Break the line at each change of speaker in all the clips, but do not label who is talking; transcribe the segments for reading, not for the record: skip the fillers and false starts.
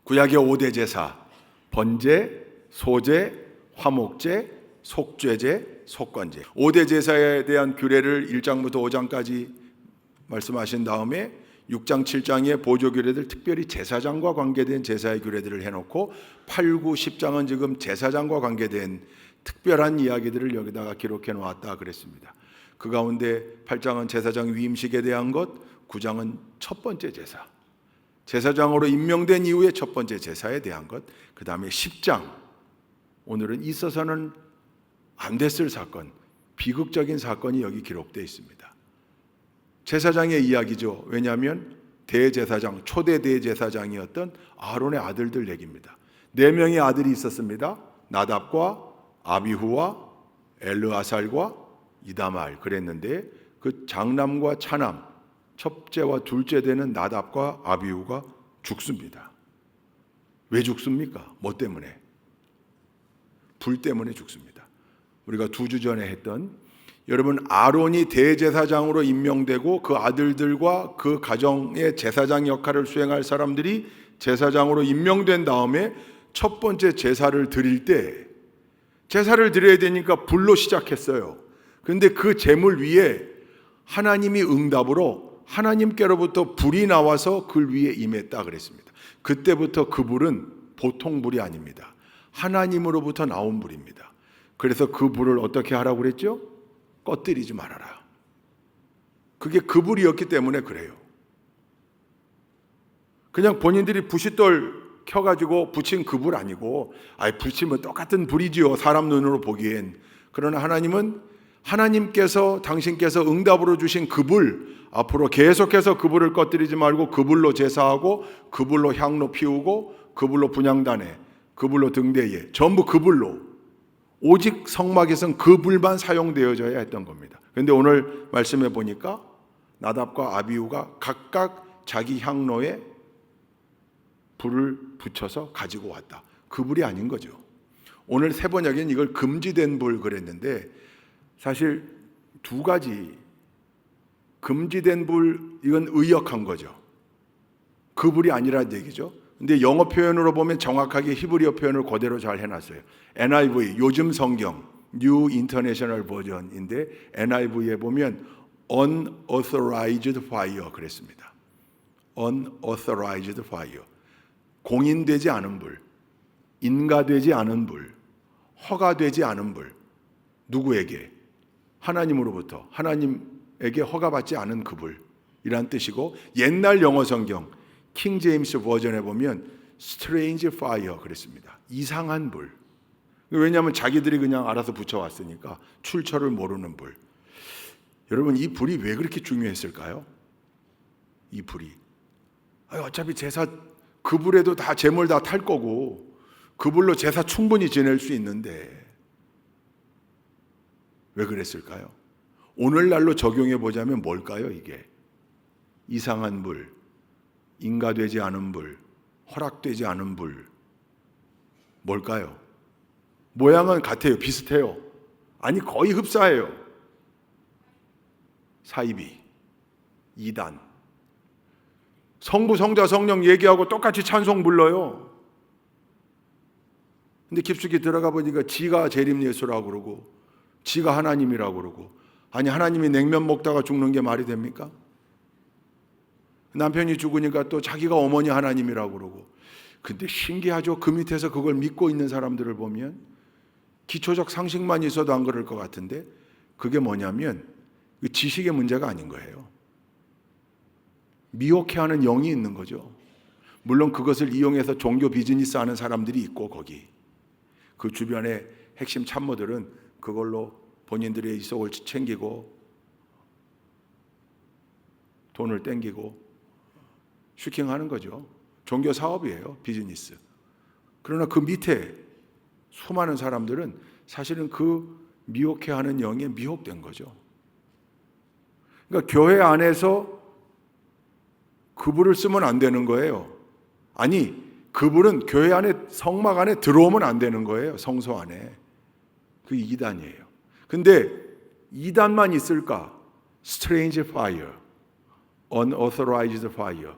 구약의 5대 제사, 번제, 소제, 화목제, 속죄제, 속건제. 5대 제사에 대한 규례를 1장부터 5장까지 말씀하신 다음에 6장, 7장의 보조 규례들, 특별히 제사장과 관계된 제사의 규례들을 해놓고 8, 9, 10장은 지금 제사장과 관계된 특별한 이야기들을 여기다가 기록해 놓았다 그랬습니다. 그 가운데 8장은 제사장 위임식에 대한 것, 9장은 첫 번째 제사, 제사장으로 임명된 이후에 첫 번째 제사에 대한 것, 그 다음에 10장, 오늘은 있어서는 안 됐을 사건, 비극적인 사건이 여기 기록되어 있습니다. 제사장의 이야기죠. 왜냐하면 대제사장, 초대 대제사장이었던 아론의 아들들 얘기입니다. 4명의 아들이 있었습니다. 나답과 아비후와 엘르아살과 이다말 그랬는데 그 장남과 차남, 첫째와 둘째 되는 나답과 아비후가 죽습니다. 왜 죽습니까? 뭐 때문에? 불 때문에 죽습니다. 우리가 2주 전에 했던, 여러분, 아론이 대제사장으로 임명되고 그 아들들과 그 가정의 제사장 역할을 수행할 사람들이 제사장으로 임명된 다음에 첫 번째 제사를 드릴 때, 제사를 드려야 되니까 불로 시작했어요. 그런데 그 제물 위에 하나님이 응답으로 하나님께로부터 불이 나와서 그 위에 임했다 그랬습니다. 그때부터 그 불은 보통 불이 아닙니다. 하나님으로부터 나온 불입니다. 그래서 그 불을 어떻게 하라고 그랬죠? 꺼뜨리지 말아라. 그게 그 불이었기 때문에 그래요. 그냥 본인들이 부싯돌 켜가지고 붙인 그 불 아니고, 붙이면 똑같은 불이지요, 사람 눈으로 보기엔. 그러나 하나님은 하나님께서, 당신께서 응답으로 주신 그 불, 앞으로 계속해서 그 불을 꺼뜨리지 말고 그 불로 제사하고, 그 불로 향로 피우고, 그 불로 분향단에, 그 불로 등대에, 전부 그 불로, 오직 성막에서는 그 불만 사용되어져야 했던 겁니다. 그런데 오늘 말씀해 보니까 나답과 아비후가 각각 자기 향로에 불을 붙여서 가지고 왔다. 그 불이 아닌 거죠. 오늘 세 번역에는 이걸 금지된 불 그랬는데, 사실 2가지 금지된 불, 이건 의역한 거죠. 그 불이 아니라는 얘기죠. 근데 영어 표현으로 보면 정확하게 히브리어 표현을 그대로 잘 해놨어요. NIV, 요즘 성경, New International Version인데 NIV에 보면 Unauthorized Fire 그랬습니다. Unauthorized Fire, 공인되지 않은 불, 인가되지 않은 불, 허가되지 않은 불. 누구에게? 하나님으로부터, 하나님에게 허가받지 않은 그 불이란 뜻이고, 옛날 영어 성경 킹 제임스 버전에 보면 Strange Fire 그랬습니다. 이상한 불. 왜냐하면 자기들이 그냥 알아서 붙여왔으니까, 출처를 모르는 불. 여러분, 이 불이 왜 그렇게 중요했을까요? 이 불이, 어차피 제사 그 불에도 다 제물 다 탈 거고 그 불로 제사 충분히 지낼 수 있는데 왜 그랬을까요? 오늘날로 적용해 보자면 뭘까요? 이게 이상한 불, 인가되지 않은 불, 허락되지 않은 불, 뭘까요? 모양은 같아요, 비슷해요. 아니, 거의 흡사해요. 사이비, 이단. 성부, 성자, 성령 얘기하고 똑같이 찬송 불러요. 근데 깊숙이 들어가 보니까 지가 재림 예수라고 그러고, 지가 하나님이라고 그러고. 아니, 하나님이 냉면 먹다가 죽는 게 말이 됩니까? 남편이 죽으니까 또 자기가 어머니 하나님이라고 그러고. 근데 신기하죠. 그 밑에서 그걸 믿고 있는 사람들을 보면 기초적 상식만 있어도 안 그럴 것 같은데, 그게 뭐냐면 지식의 문제가 아닌 거예요. 미혹해하는 영이 있는 거죠. 물론 그것을 이용해서 종교 비즈니스 하는 사람들이 있고, 거기 그 주변에 핵심 참모들은 그걸로 본인들의 이속을 챙기고 돈을 땡기고 슈킹하는 거죠. 종교 사업이에요, 비즈니스. 그러나 그 밑에 수많은 사람들은 사실은 그 미혹해하는 영에 미혹된 거죠. 그러니까 교회 안에서 그 불을 쓰면 안 되는 거예요. 아니, 그 불은 교회 안에, 성막 안에 들어오면 안 되는 거예요. 성소 안에. 그게 이단이에요. 근데 이단만 있을까? Strange fire, unauthorized fire,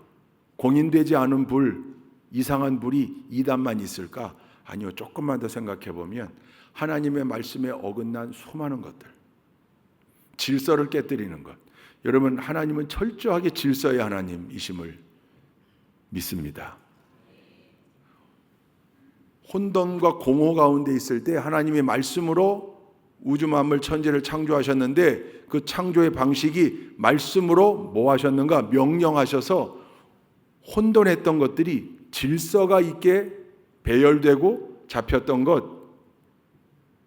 공인되지 않은 불, 이상한 불이 이단만 있을까? 아니요. 조금만 더 생각해 보면 하나님의 말씀에 어긋난 수많은 것들, 질서를 깨뜨리는 것. 여러분, 하나님은 철저하게 질서의 하나님이심을 믿습니다. 혼돈과 공허 가운데 있을 때 하나님의 말씀으로 우주 만물 천지를 창조하셨는데, 그 창조의 방식이 말씀으로 뭐 하셨는가? 명령하셔서 혼돈했던 것들이 질서가 있게 배열되고 잡혔던 것,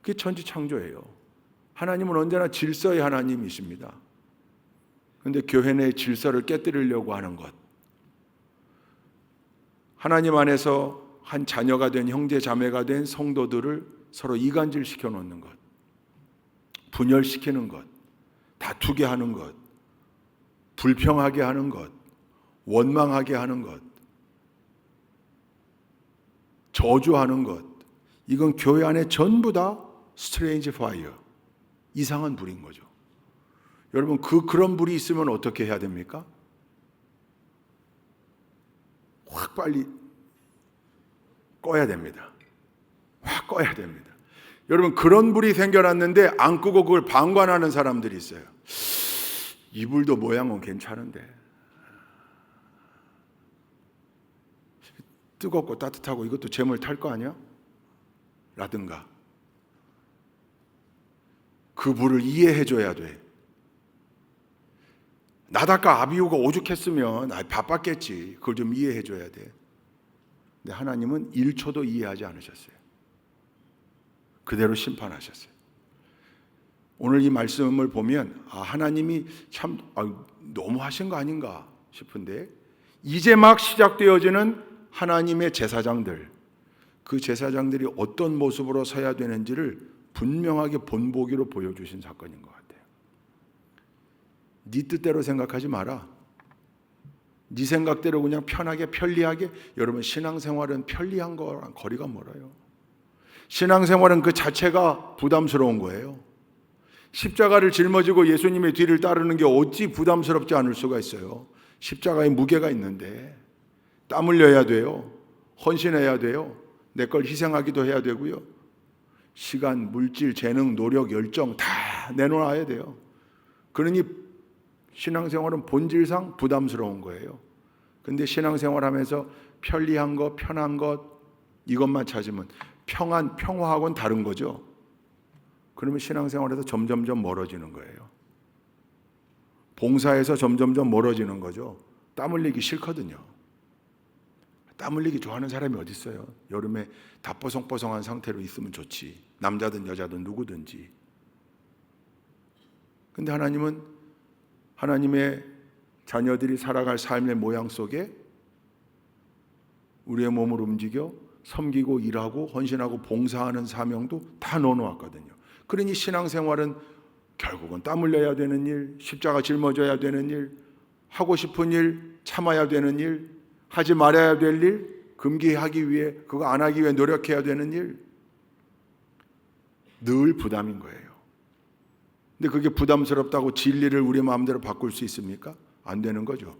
그게 천지 창조예요. 하나님은 언제나 질서의 하나님이십니다. 그런데 교회 내 질서를 깨뜨리려고 하는 것, 하나님 안에서 한 자녀가 된, 형제 자매가 된 성도들을 서로 이간질 시켜 놓는 것, 분열시키는 것, 다투게 하는 것, 불평하게 하는 것, 원망하게 하는 것, 저주하는 것, 이건 교회 안에 전부 다 스트레인지 파이어, 이상한 불인 거죠. 여러분, 그런 불이 있으면 어떻게 해야 됩니까? 확 빨리 꺼야 됩니다. 확 꺼야 됩니다. 여러분, 그런 불이 생겨났는데 안 끄고 그걸 방관하는 사람들이 있어요. 이 불도 모양은 괜찮은데, 뜨겁고 따뜻하고 이것도 재물 탈 거 아니야? 라든가, 그 불을 이해해 줘야 돼. 나답과 아비후가 오죽했으면 바빴겠지. 그걸 좀 이해해 줘야 돼. 근데 하나님은 1초도 이해하지 않으셨어요. 그대로 심판하셨어요. 오늘 이 말씀을 보면 하나님이 참 너무 하신 거 아닌가 싶은데, 이제 막 시작되어지는 하나님의 제사장들, 그 제사장들이 어떤 모습으로 서야 되는지를 분명하게 본보기로 보여주신 사건인 것 같아요. 네 뜻대로 생각하지 마라. 네 생각대로 그냥 편하게 편리하게. 여러분, 신앙생활은 편리한 거랑 거리가 멀어요. 신앙생활은 그 자체가 부담스러운 거예요. 십자가를 짊어지고 예수님의 뒤를 따르는 게 어찌 부담스럽지 않을 수가 있어요. 십자가에 무게가 있는데 땀 흘려야 돼요. 헌신해야 돼요. 내 걸 희생하기도 해야 되고요. 시간, 물질, 재능, 노력, 열정 다 내놓아야 돼요. 그러니 신앙생활은 본질상 부담스러운 거예요. 근데 신앙생활하면서 편리한 것, 편한 것, 이것만 찾으면 평화하고는 다른 거죠. 그러면 신앙생활에서 점점점 멀어지는 거예요. 봉사에서 점점점 멀어지는 거죠. 땀 흘리기 싫거든요. 땀 흘리기 좋아하는 사람이 어디 있어요? 여름에 다 뽀송뽀송한 상태로 있으면 좋지. 남자든 여자든 누구든지. 근데 하나님은 하나님의 자녀들이 살아갈 삶의 모양 속에 우리의 몸을 움직여 섬기고 일하고 헌신하고 봉사하는 사명도 다 넣어놓았거든요. 그러니 신앙생활은 결국은 땀 흘려야 되는 일, 십자가 짊어져야 되는 일, 하고 싶은 일, 참아야 되는 일, 하지 말아야 될 일, 금기하기 위해, 그거 안 하기 위해 노력해야 되는 일, 늘 부담인 거예요. 근데 그게 부담스럽다고 진리를 우리 마음대로 바꿀 수 있습니까? 안 되는 거죠.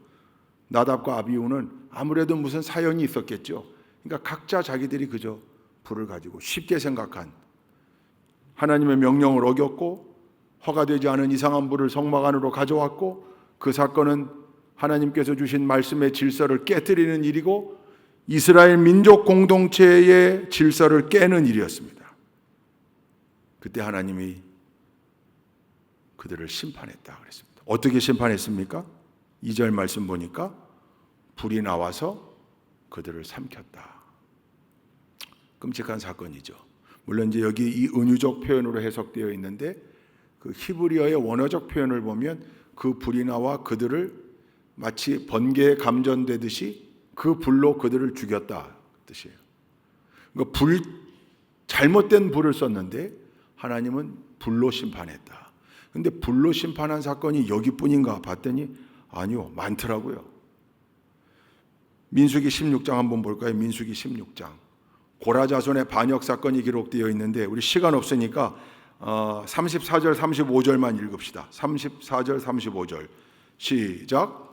나답과 아비후는 아무래도 무슨 사연이 있었겠죠. 그러니까 각자 자기들이 그저 불을 가지고 쉽게 생각한, 하나님의 명령을 어겼고 허가되지 않은 이상한 불을 성막 안으로 가져왔고, 그 사건은 하나님께서 주신 말씀의 질서를 깨뜨리는 일이고 이스라엘 민족 공동체의 질서를 깨는 일이었습니다. 그때 하나님이 그들을 심판했다 그랬습니다. 어떻게 심판했습니까? 2절 말씀 보니까 불이 나와서 그들을 삼켰다. 끔찍한 사건이죠. 물론 이제 여기 이 은유적 표현으로 해석되어 있는데, 그 히브리어의 원어적 표현을 보면 그 불이 나와 그들을 마치 번개에 감전되듯이 그 불로 그들을 죽였다 뜻이에요. 그러니까 잘못된 불을 썼는데 하나님은 불로 심판했다. 근데 불로 심판한 사건이 여기뿐인가 봤더니 아니요, 많더라고요. 민수기 16장 한번 볼까요? 민수기 16장. 고라 자손의 반역 사건이 기록되어 있는데 우리 시간 없으니까 34절 35절만 읽읍시다. 34절 35절 시작.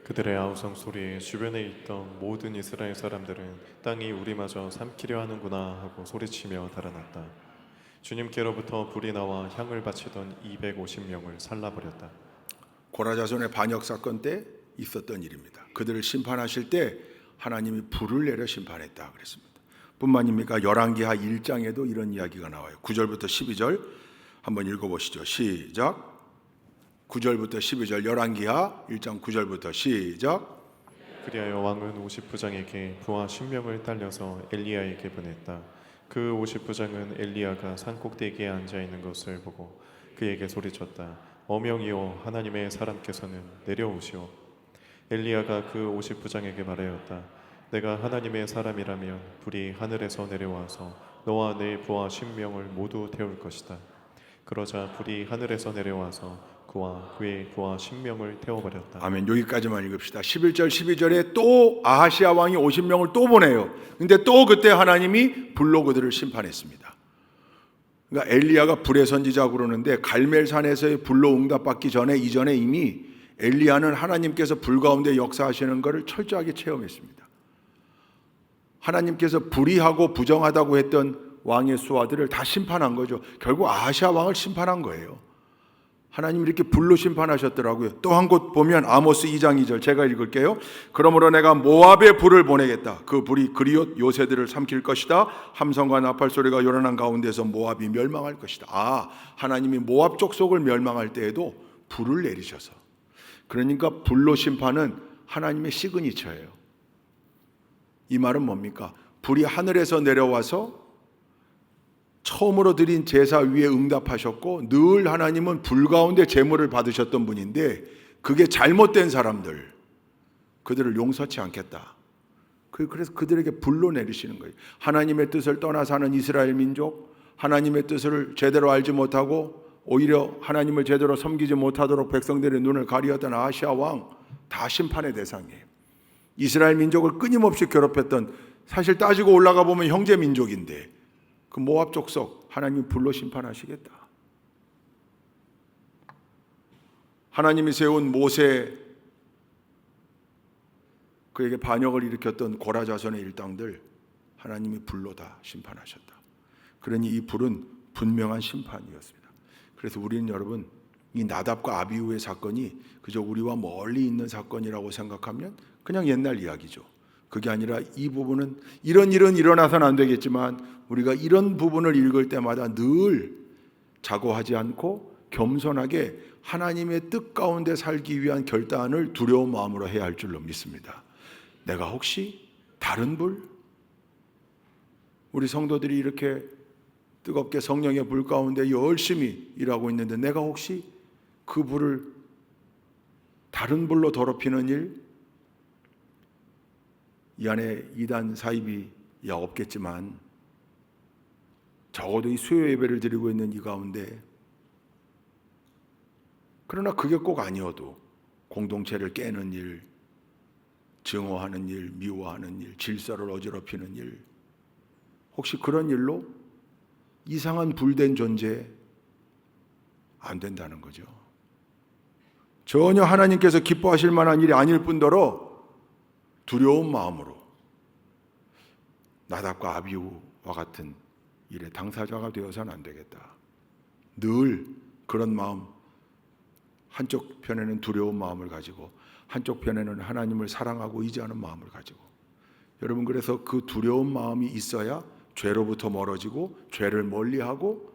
그들의 아우성 소리에 주변에 있던 모든 이스라엘 사람들은 땅이 우리마저 삼키려 하는구나 하고 소리치며 달아났다. 주님께로부터 불이 나와 향을 바치던 250명을 살라버렸다.
고라 자손의 반역 사건 때 있었던 일입니다. 그들을 심판하실 때 하나님이 불을 내려 심판했다 그랬습니다. 뿐만입니까? 열왕기하 1장에도 이런 이야기가 나와요. 9절부터 12절 한번 읽어보시죠. 시작. 9절부터 12절 열왕기하 1장 9절부터 시작.
그리하여 왕은 50부장에게 부하 10명을 딸려서 엘리야에게 보냈다. 그 50부장은 엘리야가 산꼭대기에 앉아 있는 것을 보고 그에게 소리쳤다. 어명이요 하나님의 사람께서는 내려오시오. 엘리야가 그 50부장에게 말하였다. 내가 하나님의 사람이라면 불이 하늘에서 내려와서 너와 내 부하 10명을 모두 태울 것이다. 그러자 불이 하늘에서 내려와서 그와 그의 부하 10명을 태워버렸다.
아멘. 여기까지만 읽읍시다. 11절 12절에 또 아하시아 왕이 50명을 또 보내요. 근데 또 그때 하나님이 불로 그들을 심판했습니다. 그러니까 엘리야가 불의 선지자고 그러는데 갈멜산에서의 불로 응답받기 전에 이전에 이미 엘리야는 하나님께서 불 가운데 역사하시는 것을 철저하게 체험했습니다. 하나님께서 불의하고 부정하다고 했던 왕의 수하들을 다 심판한 거죠. 결국 아하시아 왕을 심판한 거예요. 하나님이 이렇게 불로 심판하셨더라고요. 또 한 곳 보면 아모스 2장 2절 제가 읽을게요. 그러므로 내가 모압에 불을 보내겠다. 그 불이 그리옷 요새들을 삼킬 것이다. 함성과 나팔 소리가 요란한 가운데서 모압이 멸망할 것이다. 하나님이 모압 족속을 멸망할 때에도 불을 내리셔서, 그러니까 불로 심판은 하나님의 시그니처예요. 이 말은 뭡니까? 불이 하늘에서 내려와서 처음으로 드린 제사 위에 응답하셨고 늘 하나님은 불 가운데 제물을 받으셨던 분인데 그게 잘못된 사람들, 그들을 용서치 않겠다. 그래서 그들에게 불로 내리시는 거예요. 하나님의 뜻을 떠나 사는 이스라엘 민족, 하나님의 뜻을 제대로 알지 못하고 오히려 하나님을 제대로 섬기지 못하도록 백성들의 눈을 가리었던 아하시아 왕, 다 심판의 대상이에요. 이스라엘 민족을 끊임없이 괴롭혔던, 사실 따지고 올라가 보면 형제 민족인데 그 모압 족속 하나님이 불로 심판하시겠다. 하나님이 세운 모세, 그에게 반역을 일으켰던 고라 자손의 일당들 하나님이 불로 다 심판하셨다. 그러니 이 불은 분명한 심판이었습니다. 그래서 우리는 여러분, 이 나답과 아비후의 사건이 그저 우리와 멀리 있는 사건이라고 생각하면 그냥 옛날 이야기죠. 그게 아니라 이 부분은 이런 일은 일어나서는 안 되겠지만 우리가 이런 부분을 읽을 때마다 늘 자고하지 않고 겸손하게 하나님의 뜻 가운데 살기 위한 결단을 두려운 마음으로 해야 할 줄로 믿습니다. 내가 혹시 다른 불? 우리 성도들이 이렇게 뜨겁게 성령의 불 가운데 열심히 일하고 있는데 내가 혹시 그 불을 다른 불로 더럽히는 일? 이 안에 이단 사입이 없겠지만 적어도 이 수요 예배를 드리고 있는 이 가운데, 그러나 그게 꼭 아니어도 공동체를 깨는 일, 증오하는 일, 미워하는 일, 질서를 어지럽히는 일, 혹시 그런 일로 이상한 불된 존재 안 된다는 거죠. 전혀 하나님께서 기뻐하실 만한 일이 아닐 뿐더러 두려운 마음으로 나답과 아비후와 같은 일의 당사자가 되어서는 안 되겠다. 늘 그런 마음, 한쪽 편에는 두려운 마음을 가지고 한쪽 편에는 하나님을 사랑하고 의지하는 마음을 가지고, 여러분, 그래서 그 두려운 마음이 있어야 죄로부터 멀어지고 죄를 멀리하고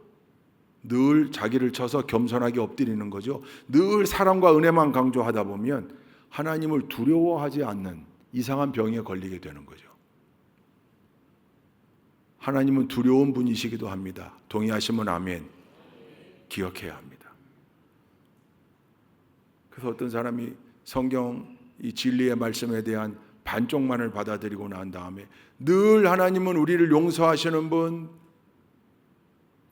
늘 자기를 쳐서 겸손하게 엎드리는 거죠. 늘 사랑과 은혜만 강조하다 보면 하나님을 두려워하지 않는 이상한 병에 걸리게 되는 거죠. 하나님은 두려운 분이시기도 합니다. 동의하시면 아멘. 기억해야 합니다. 그래서 어떤 사람이 성경 이 진리의 말씀에 대한 반쪽만을 받아들이고 난 다음에 늘 하나님은 우리를 용서하시는 분,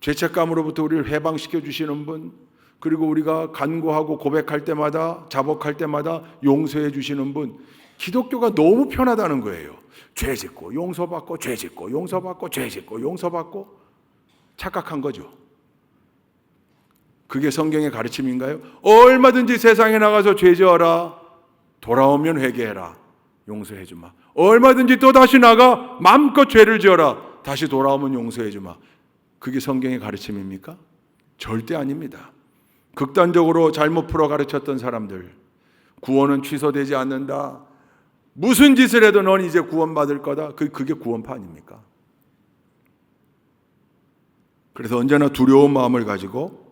죄책감으로부터 우리를 해방시켜 주시는 분, 그리고 우리가 간구하고 고백할 때마다, 자복할 때마다 용서해 주시는 분, 기독교가 너무 편하다는 거예요. 죄 짓고 용서받고, 죄 짓고 용서받고, 죄 짓고 용서받고, 착각한 거죠. 그게 성경의 가르침인가요? 얼마든지 세상에 나가서 죄 지어라, 돌아오면 회개해라. 용서해 주마. 얼마든지 또 다시 나가 마음껏 죄를 지어라. 다시 돌아오면 용서해 주마. 그게 성경의 가르침입니까? 절대 아닙니다. 극단적으로 잘못 풀어 가르쳤던 사람들, 구원은 취소되지 않는다. 무슨 짓을 해도 넌 이제 구원받을 거다. 그게 구원파 아닙니까? 그래서 언제나 두려운 마음을 가지고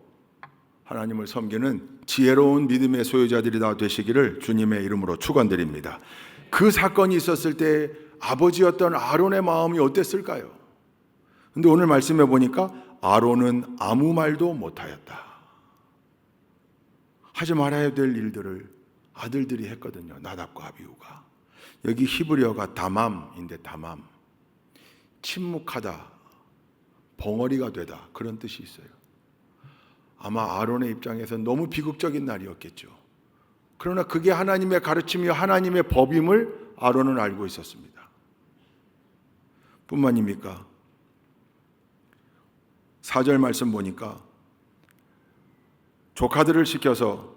하나님을 섬기는 지혜로운 믿음의 소유자들이 다 되시기를 주님의 이름으로 축원드립니다. 그 사건이 있었을 때 아버지였던 아론의 마음이 어땠을까요? 근데 오늘 말씀해 보니까 아론은 아무 말도 못하였다. 하지 말아야 될 일들을 아들들이 했거든요. 나답과 아비후가. 여기 히브리어가 다맘인데 다맘, 침묵하다, 벙어리가 되다, 그런 뜻이 있어요. 아마 아론의 입장에서 너무 비극적인 날이었겠죠. 그러나 그게 하나님의 가르침이요 하나님의 법임을 아론은 알고 있었습니다. 뿐만입니까? 4절 말씀 보니까 조카들을 시켜서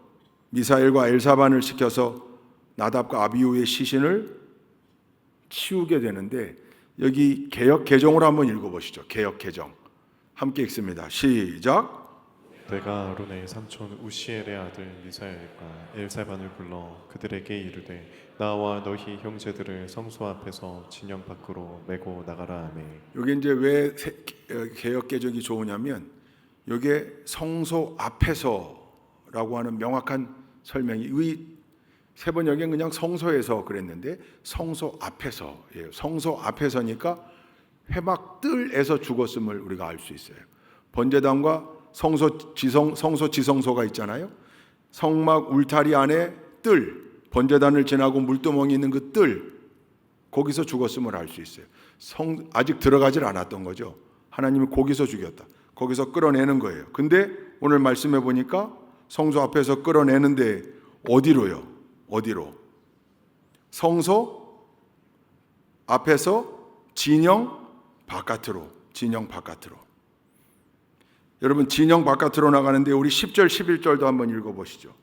미사엘과 엘사반을 시켜서 나답과 아비후의 시신을 치우게 되는데, 여기 개역 개정으로 한번 읽어보시죠. 개역 개정 함께 읽습니다. 시작.
내가 아론의 삼촌 우시엘의 아들 미사엘과 엘사반을 불러 그들에게 이르되 나와 너희 형제들을 성소 앞에서 진영 밖으로 메고 나가라 하매.
여기 이제 왜 개역 개정이 좋으냐면 이게 성소 앞에서라고 하는 명확한 설명이, 세 번역엔 그냥 성소에서 그랬는데 성소 앞에서예요. 성소 앞에서니까 회막 뜰에서 죽었음을 우리가 알 수 있어요. 번제단과 성소 지성소가 있잖아요. 성막 울타리 안에 뜰, 번제단을 지나고 물두멍이 있는 그 뜰, 거기서 죽었음을 알 수 있어요. 아직 들어가질 않았던 거죠. 하나님이 거기서 죽였다. 거기서 끌어내는 거예요. 근데 오늘 말씀해 보니까 성소 앞에서 끌어내는데 어디로요? 어디로? 성소 앞에서 진영 바깥으로. 진영 바깥으로. 여러분, 진영 바깥으로 나가는데 우리 10절 11절도 한번 읽어보시죠.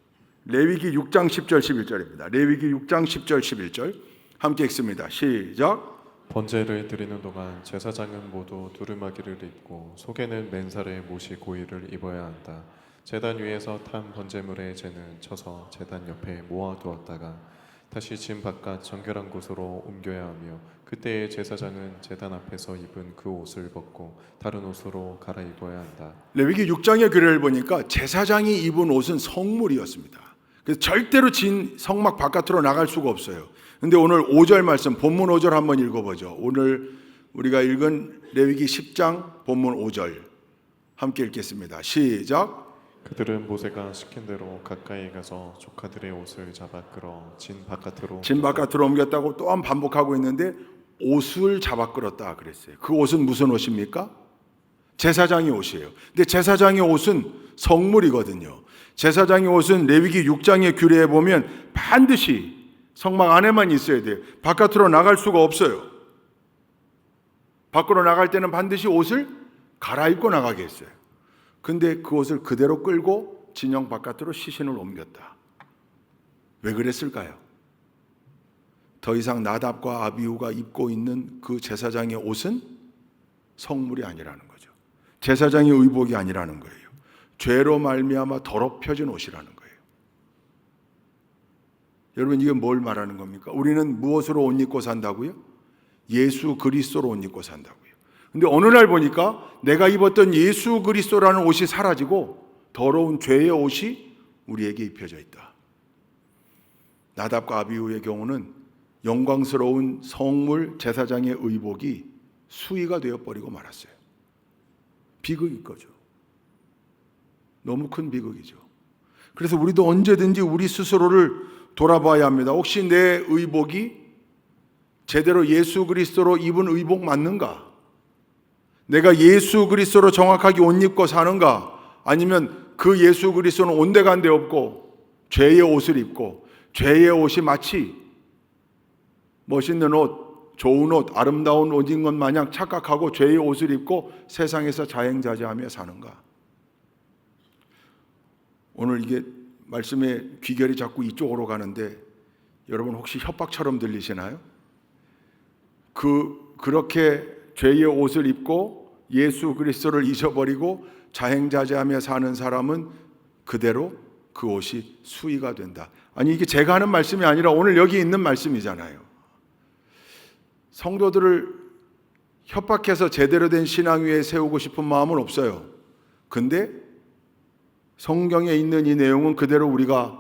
레위기 6장 10절 11절입니다. 레위기 6장 10절 11절 함께 읽습니다. 시작.
번제를 드리는 동안 제사장은 모두 두루마기를 입고 속에는 맨살에 못이 고이를 입어야 한다. 제단 위에서 탄 번제물의 재는 쳐서 제단 옆에 모아두었다가 다시 진 바깥 정결한 곳으로 옮겨야 하며, 그때의 제사장은 제단 앞에서 입은 그 옷을 벗고 다른 옷으로 갈아입어야 한다.
레위기 6장의 규례를 보니까 제사장이 입은 옷은 성물이었습니다. 그래서 절대로 진 성막 바깥으로 나갈 수가 없어요. 근데 오늘 5절 말씀, 본문 5절 한번 읽어보죠. 오늘 우리가 읽은 레위기 10장 본문 5절 함께 읽겠습니다. 시작.
그들은 모세가 시킨 대로 가까이 가서 조카들의 옷을 잡아 끌어 진 바깥으로
옮겼다고 또한 반복하고 있는데 옷을 잡아 끌었다 그랬어요. 그 옷은 무슨 옷입니까? 제사장의 옷이에요. 근데 제사장의 옷은 성물이거든요. 제사장의 옷은 레위기 6장의 규례에 보면 반드시 성막 안에만 있어야 돼요. 바깥으로 나갈 수가 없어요. 밖으로 나갈 때는 반드시 옷을 갈아입고 나가게 했어요. 근데 그 옷을 그대로 끌고 진영 바깥으로 시신을 옮겼다. 왜 그랬을까요? 더 이상 나답과 아비후가 입고 있는 그 제사장의 옷은 성물이 아니라는 거죠. 제사장의 의복이 아니라는 거예요. 죄로 말미암아 더럽혀진 옷이라는 거예요. 여러분, 이게 뭘 말하는 겁니까? 우리는 무엇으로 옷 입고 산다고요? 예수 그리스도로 옷 입고 산다고요. 근데 어느 날 보니까 내가 입었던 예수 그리스도라는 옷이 사라지고 더러운 죄의 옷이 우리에게 입혀져 있다. 나답과 아비후의 경우는 영광스러운 성물 제사장의 의복이 수의가 되어버리고 말았어요. 비극인 거죠. 너무 큰 비극이죠. 그래서 우리도 언제든지 우리 스스로를 돌아봐야 합니다. 혹시 내 의복이 제대로 예수 그리스도로 입은 의복 맞는가? 내가 예수 그리스도로 정확하게 옷 입고 사는가? 아니면 그 예수 그리스도는 온데간데 없고 죄의 옷을 입고 죄의 옷이 마치 멋있는 옷, 좋은 옷, 아름다운 옷인 것 마냥 착각하고 죄의 옷을 입고 세상에서 자행자재하며 사는가? 오늘 이게 말씀의 귀결이 자꾸 이쪽으로 가는데 여러분 혹시 협박처럼 들리시나요? 그렇게 죄의 옷을 입고 예수 그리스도를 잊어버리고 자행자재하며 사는 사람은 그대로 그 옷이 수의가 된다. 아니 이게 제가 하는 말씀이 아니라 오늘 여기 있는 말씀이잖아요. 성도들을 협박해서 제대로 된 신앙 위에 세우고 싶은 마음은 없어요. 근데 성경에 있는 이 내용은 그대로 우리가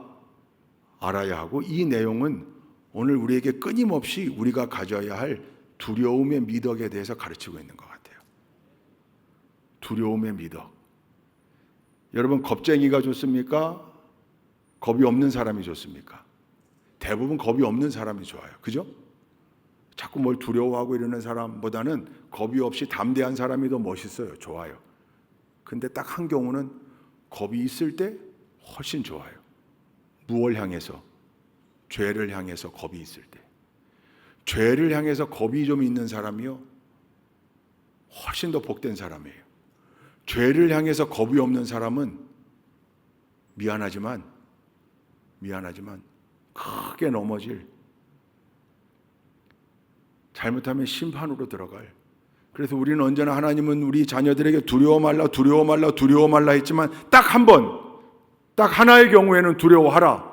알아야 하고, 이 내용은 오늘 우리에게 끊임없이 우리가 가져야 할 두려움의 미덕에 대해서 가르치고 있는 것 같아요. 두려움의 미덕. 여러분 겁쟁이가 좋습니까? 겁이 없는 사람이 좋습니까? 대부분 겁이 없는 사람이 좋아요. 그죠? 자꾸 뭘 두려워하고 이러는 사람보다는 겁이 없이 담대한 사람이 더 멋있어요. 좋아요. 근데 딱 한 경우는 겁이 있을 때 훨씬 좋아요. 무엇을 향해서? 죄를 향해서 겁이 있을 때. 죄를 향해서 겁이 좀 있는 사람이요, 훨씬 더 복된 사람이에요. 죄를 향해서 겁이 없는 사람은 미안하지만 크게 넘어질, 잘못하면 심판으로 들어갈. 그래서 우리는 언제나 하나님은 우리 자녀들에게 두려워 말라 했지만 딱 한 번, 딱 하나의 경우에는 두려워하라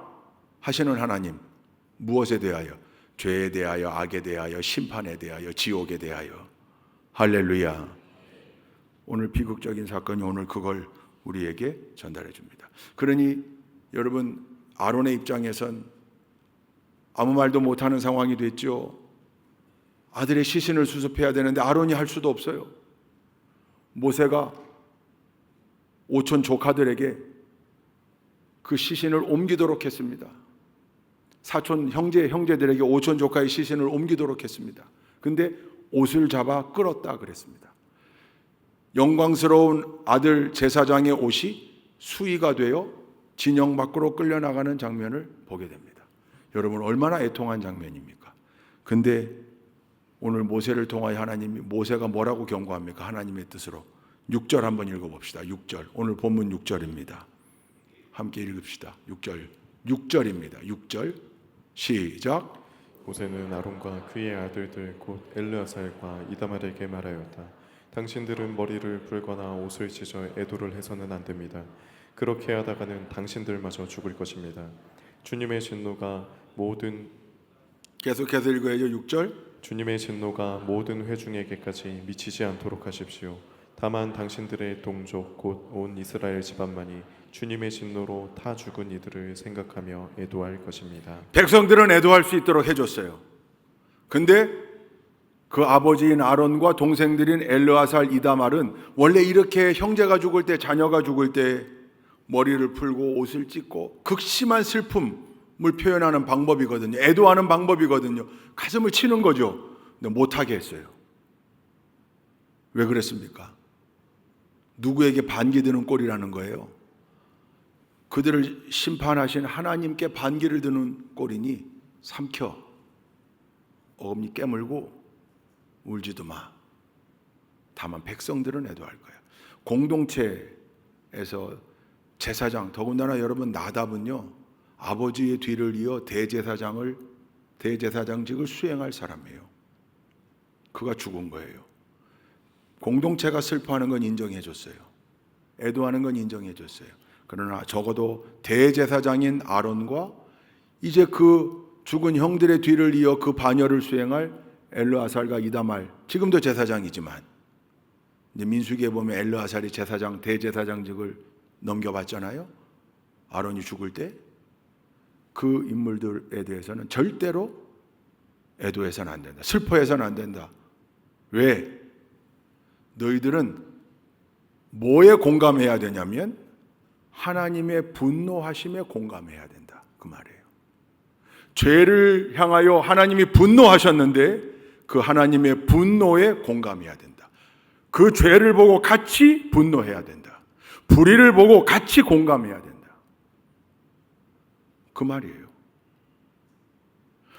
하시는 하나님. 무엇에 대하여? 죄에 대하여, 악에 대하여, 심판에 대하여, 지옥에 대하여. 할렐루야. 오늘 비극적인 사건이 오늘 그걸 우리에게 전달해 줍니다. 그러니 여러분, 아론의 입장에선 아무 말도 못하는 상황이 됐죠. 아들의 시신을 수습해야 되는데 아론이 할 수도 없어요. 모세가 오촌 조카들에게 그 시신을 옮기도록 했습니다. 사촌 형제들에게 오촌 조카의 시신을 옮기도록 했습니다. 근데 옷을 잡아 끌었다 그랬습니다. 영광스러운 아들 제사장의 옷이 수의가 되어 진영 밖으로 끌려나가는 장면을 보게 됩니다. 여러분 얼마나 애통한 장면입니까? 근데 오늘 모세를 통하여 하나님이, 모세가 뭐라고 경고합니까? 하나님의 뜻으로 6절 한번 읽어봅시다. 6절, 오늘 본문 6절입니다. 함께 읽읍시다. 6절입니다. 6절 시작.
모세는 아론과 그의 아들들 곧 엘르아살과 이다말에게 말하였다. 당신들은 머리를 풀거나 옷을 찢어 애도를 해서는 안 됩니다. 그렇게 하다가는 당신들마저 죽을 것입니다. 주님의 진노가 모든,
계속해서 읽어야죠. 6절.
주님의 진노가 모든 회중에게까지 미치지 않도록 하십시오. 다만 당신들의 동족 곧 온 이스라엘 집안만이 주님의 진노로 타 죽은 이들을 생각하며 애도할 것입니다.
백성들은 애도할 수 있도록 해줬어요. 근데 그 아버지인 아론과 동생들인 엘르아살, 이다말은 원래 이렇게 형제가 죽을 때, 자녀가 죽을 때 머리를 풀고 옷을 찢고 극심한 슬픔을 표현하는 방법이거든요. 애도하는 방법이거든요. 가슴을 치는 거죠. 근데 못하게 했어요. 왜 그랬습니까? 누구에게 반기 드는 꼴이라는 거예요. 그들을 심판하신 하나님께 반기를 드는 꼴이니 삼켜 어금니 깨물고 울지도 마. 다만 백성들은 애도할 거야. 공동체에서 제사장, 더군다나 여러분 나답은요, 아버지의 뒤를 이어 대제사장직을 수행할 사람이에요. 그가 죽은 거예요. 공동체가 슬퍼하는 건 인정해 줬어요. 애도하는 건 인정해 줬어요. 그러나 적어도 대제사장인 아론과 이제 그 죽은 형들의 뒤를 이어 그 반열을 수행할 엘르아살과 이다말, 지금도 제사장이지만 이제 민수기에 보면 엘르아살이 제사장, 대제사장직을 넘겨받잖아요. 아론이 죽을 때 그 인물들에 대해서는 절대로 애도해서는 안 된다. 슬퍼해서는 안 된다. 왜? 너희들은 뭐에 공감해야 되냐면 하나님의 분노하심에 공감해야 된다. 그 말이에요. 죄를 향하여 하나님이 분노하셨는데 그 하나님의 분노에 공감해야 된다. 그 죄를 보고 같이 분노해야 된다. 불의를 보고 같이 공감해야 된다. 그 말이에요.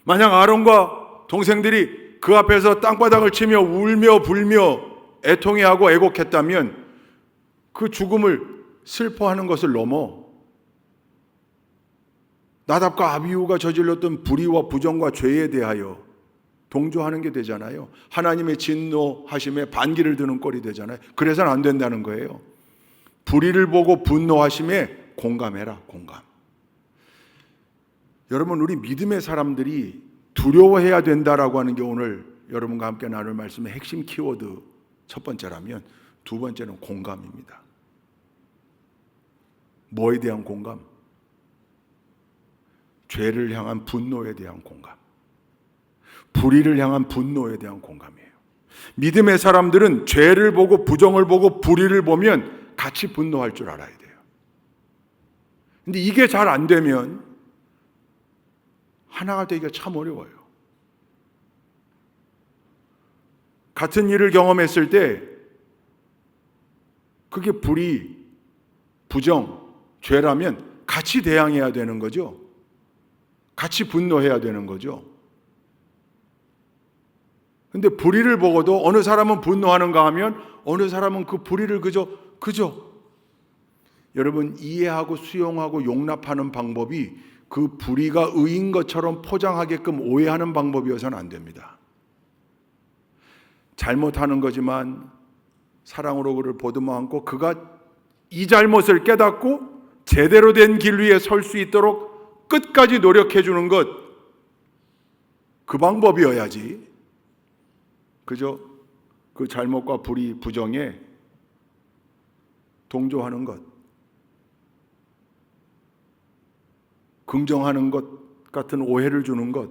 만약 아론과 동생들이 그 앞에서 땅바닥을 치며 울며 불며 애통해하고 애곡했다면 그 죽음을 슬퍼하는 것을 넘어 나답과 아비후가 저질렀던 불의와 부정과 죄에 대하여 동조하는 게 되잖아요. 하나님의 진노하심에 반기를 드는 꼴이 되잖아요. 그래서는 안 된다는 거예요. 불의를 보고 분노하심에 공감해라, 공감. 여러분, 우리 믿음의 사람들이 두려워해야 된다라고 하는 게 오늘 여러분과 함께 나눌 말씀의 핵심 키워드 첫 번째라면, 두 번째는 공감입니다. 뭐에 대한 공감? 죄를 향한 분노에 대한 공감, 불의를 향한 분노에 대한 공감이에요. 믿음의 사람들은 죄를 보고 부정을 보고 불의를 보면 같이 분노할 줄 알아야 돼요. 근데 이게 잘 안 되면 하나가 되기가 참 어려워요. 같은 일을 경험했을 때 그게 불의, 부정, 죄라면 같이 대항해야 되는 거죠. 같이 분노해야 되는 거죠. 근데 불의를 보고도 어느 사람은 분노하는가 하면 어느 사람은 그 불의를 그저 여러분, 이해하고 수용하고 용납하는 방법이 그 불의가 의인 것처럼 포장하게끔 오해하는 방법이어서는 안 됩니다. 잘못하는 거지만 사랑으로 그를 보듬어 안고 그가 이 잘못을 깨닫고 제대로 된 길 위에 설 수 있도록 끝까지 노력해 주는 것, 그 방법이어야지 그저 그 잘못과 불의, 부정에 동조하는 것, 긍정하는 것 같은 오해를 주는 것,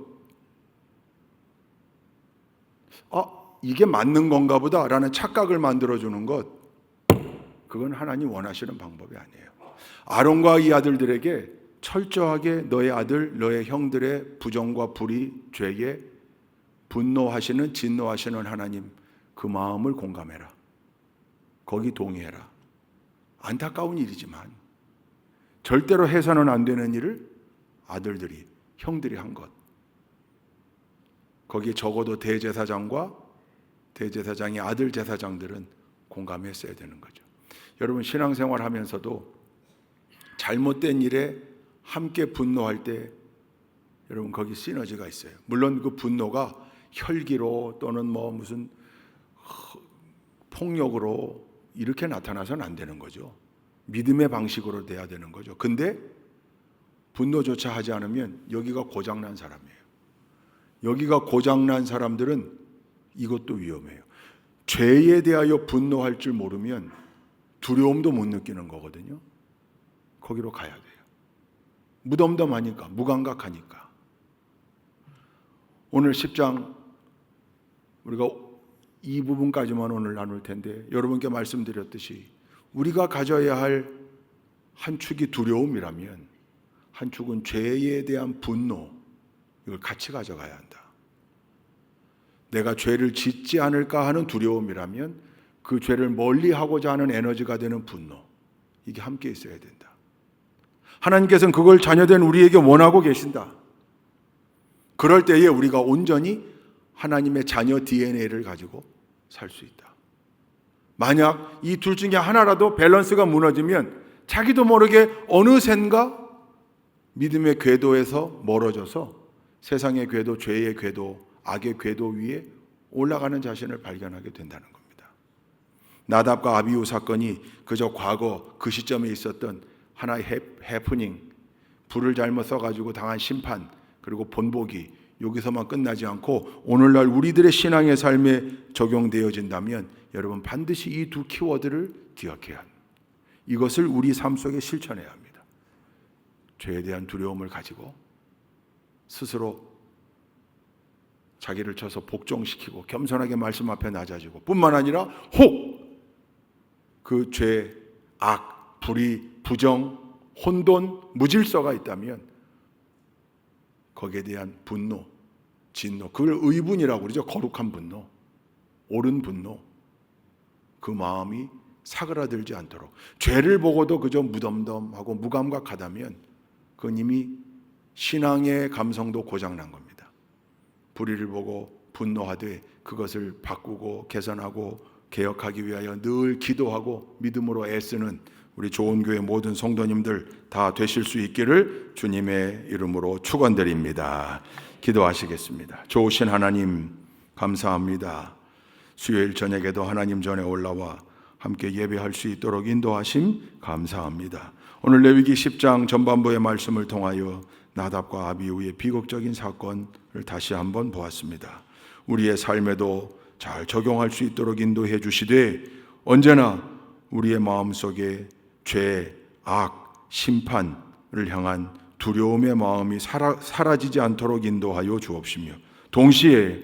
이게 맞는 건가 보다 라는 착각을 만들어주는 것, 그건 하나님 원하시는 방법이 아니에요. 아론과 이 아들들에게 철저하게 너의 아들, 너의 형들의 부정과 불의, 죄에 분노하시는, 진노하시는 하나님, 그 마음을 공감해라. 거기 동의해라. 안타까운 일이지만 절대로 해서는 안 되는 일을 아들들이, 형들이 한 것, 거기에 적어도 대제사장과 대제사장의 아들 제사장들은 공감했어야 되는 거죠. 여러분, 신앙생활 하면서도 잘못된 일에 함께 분노할 때 여러분, 거기 시너지가 있어요. 물론 그 분노가 혈기로 또는 무슨 폭력으로 이렇게 나타나서는 안 되는 거죠. 믿음의 방식으로 돼야 되는 거죠. 근데 분노조차 하지 않으면 여기가 고장난 사람이에요. 여기가 고장난 사람들은 이것도 위험해요. 죄에 대하여 분노할 줄 모르면 두려움도 못 느끼는 거거든요. 거기로 가야 돼요. 무덤덤하니까, 무감각하니까. 오늘 10장 우리가 이 부분까지만 오늘 나눌 텐데, 여러분께 말씀드렸듯이 우리가 가져야 할 한 축이 두려움이라면 한 축은 죄에 대한 분노, 이걸 같이 가져가야 한다. 내가 죄를 짓지 않을까 하는 두려움이라면 그 죄를 멀리하고자 하는 에너지가 되는 분노, 이게 함께 있어야 된다. 하나님께서는 그걸 자녀된 우리에게 원하고 계신다. 그럴 때에 우리가 온전히 하나님의 자녀 DNA를 가지고 살 수 있다. 만약 이 둘 중에 하나라도 밸런스가 무너지면 자기도 모르게 어느샌가 믿음의 궤도에서 멀어져서 세상의 궤도, 죄의 궤도, 악의 궤도 위에 올라가는 자신을 발견하게 된다는 겁니다. 나답과 아비후 사건이 그저 과거 그 시점에 있었던 하나의 해프닝, 불을 잘못 써가지고 당한 심판, 그리고 본보기, 여기서만 끝나지 않고 오늘날 우리들의 신앙의 삶에 적용되어진다면 여러분, 반드시 이 두 키워드를 기억해야 합니다. 이것을 우리 삶 속에 실천해야 합니다. 죄에 대한 두려움을 가지고 스스로 자기를 쳐서 복종시키고 겸손하게 말씀 앞에 낮아지고, 뿐만 아니라 혹 그 죄, 악, 불의, 부정, 혼돈, 무질서가 있다면 거기에 대한 분노, 진노, 그걸 의분이라고 그러죠. 거룩한 분노, 옳은 분노, 그 마음이 사그라들지 않도록. 죄를 보고도 그저 무덤덤하고 무감각하다면 그건 이미 신앙의 감성도 고장난 겁니다. 불의를 보고 분노하되 그것을 바꾸고 개선하고 개혁하기 위하여 늘 기도하고 믿음으로 애쓰는 우리 좋은 교회 모든 성도님들 다 되실 수 있기를 주님의 이름으로 축원드립니다. 기도하시겠습니다. 좋으신 하나님 감사합니다. 수요일 저녁에도 하나님 전에 올라와 함께 예배할 수 있도록 인도하심 감사합니다. 오늘 레위기 10장 전반부의 말씀을 통하여 나답과 아비후의 비극적인 사건을 다시 한번 보았습니다. 우리의 삶에도 잘 적용할 수 있도록 인도해 주시되 언제나 우리의 마음속에 죄, 악, 심판을 향한 두려움의 마음이 사라지지 않도록 인도하여 주옵시며 동시에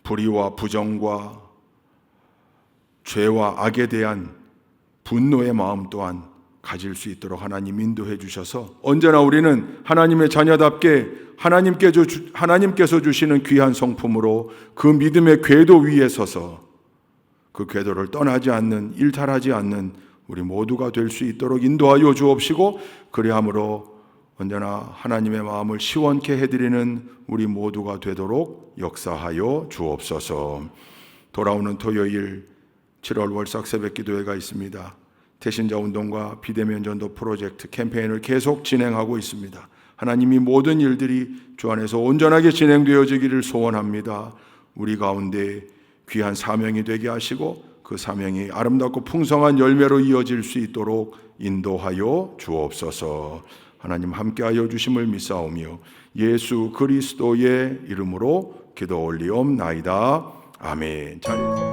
불의와 부정과 죄와 악에 대한 분노의 마음 또한 가질 수 있도록 하나님 인도해 주셔서 언제나 우리는 하나님의 자녀답게 하나님께서 주시는 귀한 성품으로 그 믿음의 궤도 위에 서서 그 궤도를 떠나지 않는, 일탈하지 않는 우리 모두가 될 수 있도록 인도하여 주옵시고 그리함으로 언제나 하나님의 마음을 시원케 해드리는 우리 모두가 되도록 역사하여 주옵소서. 돌아오는 토요일 7월 월삭 새벽기도회가 있습니다. 태신자 운동과 비대면 전도 프로젝트 캠페인을 계속 진행하고 있습니다. 하나님이 모든 일들이 주 안에서 온전하게 진행되어지기를 소원합니다. 우리 가운데 귀한 사명이 되게 하시고 그 사명이 아름답고 풍성한 열매로 이어질 수 있도록 인도하여 주옵소서. 하나님 함께하여 주심을 믿사오며 예수 그리스도의 이름으로 기도 올리옵나이다. 아멘. 잘